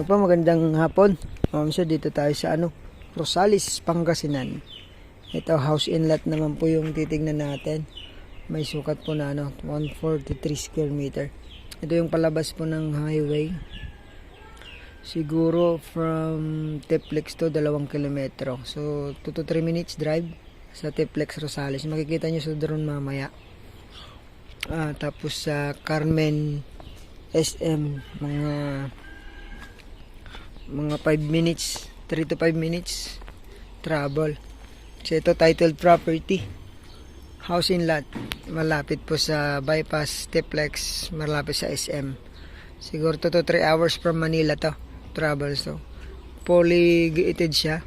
Ano pa, magandang hapon. So dito tayo sa Rosales, Pangasinan. Ito, house inlet naman po yung titignan natin. May sukat po na 143 square meter. Ito yung palabas po ng highway. Siguro from Teplex to 2 kilometro. So 2 to 3 minutes drive sa Teplex Rosales. Makikita nyo sa drone mamaya. Tapos sa Carmen SM, mga 5 minutes, 3 to 5 minutes travel. So ito, titled property, house in lot, malapit po sa bypass Teplex, malapit sa SM. Siguro 2 to 3 hours from Manila to travel. So fully gated siya.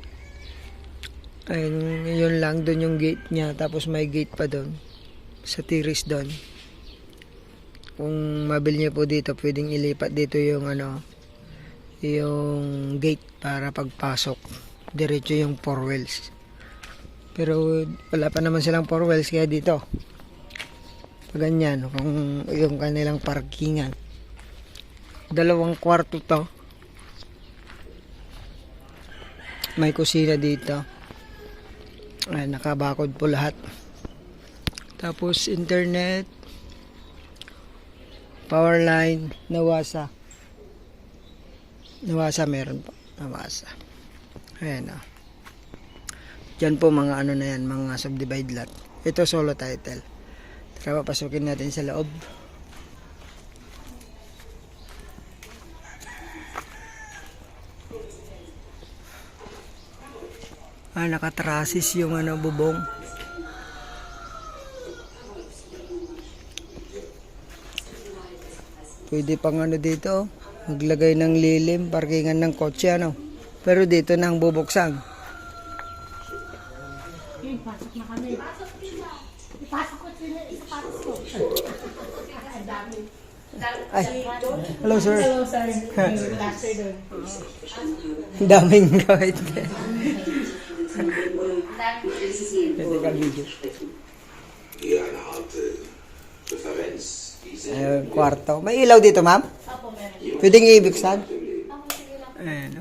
Ayun, yun lang, doon yung gate niya. Tapos may gate pa doon sa terrace doon. Kung mabili niyo po dito, pwedeng ilipat dito yung yung gate para pagpasok diretso yung 4 wheels. Pero wala pa naman silang 4 wheels, kaya dito ganyan kung yung kanilang parkingan. 2 kwarto to, may kusina dito. Ay, nakabakod po lahat. Tapos internet, power line, Nawasa meron po. Nawasa. Ayan o. Diyan po mga na yan, mga subdivide lot. Ito solo title. Tara, papasukin natin sa loob. Nakatrasis yung bubong. Pwede pang dito, maglagay ng lilim, parkingan ng kotse, Pero dito nang bubuksan. Pasok na kami. Ipasok ko sila, isapatos ko. Ang dami. Ay, hello sir. Hello sir. Good afternoon. Daming gawin. Pwede ka video. Kwarto. May ilaw dito, ma'am? Pwedeng ibigsan? Ayan,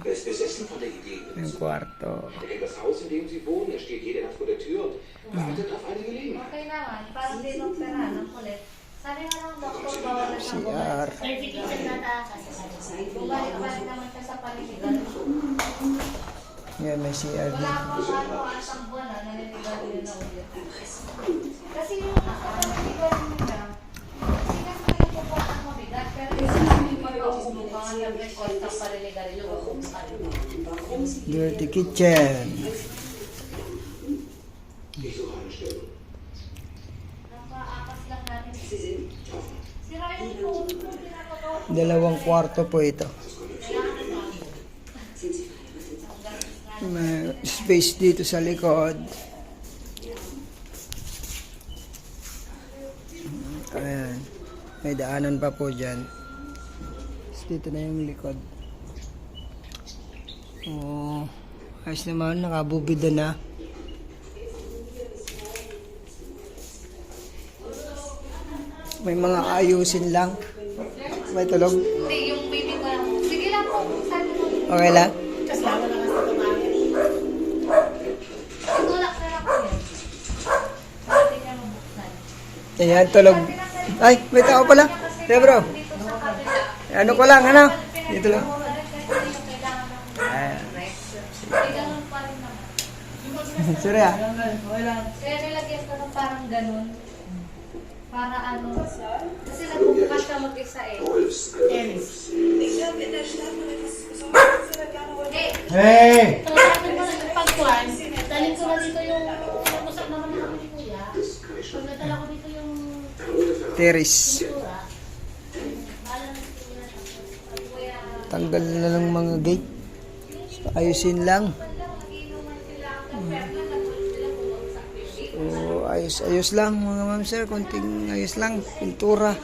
yung kwarto. Das Haus, in dem Sie wohnen, da steht jede Nacht vor der Tür und wartet auf eine Gelegenheit. Okay naman, parang dinopera ng kulit. Sabi nga ng doktor, bawal na siyang CR. Certification na taas. bumalik naman siya sa paliligan. Yan, may CR Wala dito. akong asang buwan na naniligan din na ulit. Kasi yung naniligan niya, hindi kasi nagpupunta ang mabigat, pero yung pag-uumupangan ng record sa paliligan yung Dirty kitchen. Napaakas lang natin. Sira yung phone ko, pinapagawa. 2 kwarto po ito. May space dito sa likod. Ayan. May daanan pa po dyan. Dito na yung likod. Oh, ayos naman, nakabubida na. May mga ayusin lang. May tulog. Hindi, yung baby ko lang. Sige lang po, sabi mo. Okay lang? Tapos lalo na sa tumangin. Tulak na lang po yan. Sabi niya mabuksan. Ayan, tulog. Ay, may tao pala. Yeah, bro. Dito sa kabila. Ano ko lang, dito lang. Ayan. Ganun pa rin naman. Sorry ah. Kaya nilagyan ko ng parang ganun. Para kasi nagbubukas ka mag-isa eh. Hey! So, sabi mo na pagkuhan, dalhin ko na dito yung usap naman na kami ni Kuya. Pag nadala ko dito yung Terrace. pintura, Tanggal na lang mga gate. Ayusin lang. Oh, ayos lang mga ma'am sir. Konting ayos lang. Pintura.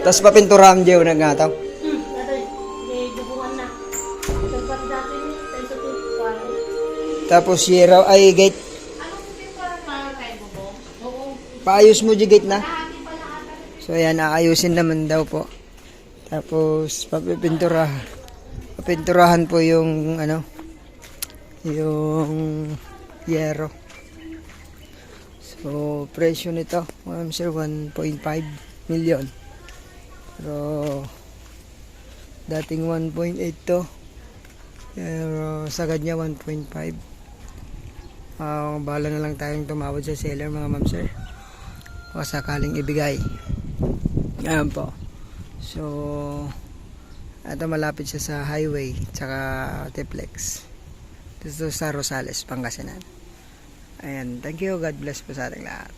Tapos papinturahan dyan na nga tao. dati may bubungan na. Ito pati dati yung tenso to kuhan. Tapos yero ay gate. Para tayo bubong. Oo. Paayos mo dyan gate na. So ayan, aayusin naman daw po. Tapos papinturahan po yung ano, yung yero. So presyo nito, sir, 1.5 million. Pero dating 1.8 to. Pero sagad niya 1.5. Bahala na lang tayong tumawad sa seller, mga ma'am sir. O sakaling ibigay. Ayan po. So, ito malapit siya sa highway, tsaka Teplex. Dito sa Rosales, Pangasinan. Ayan, thank you. God bless po sa ating lahat.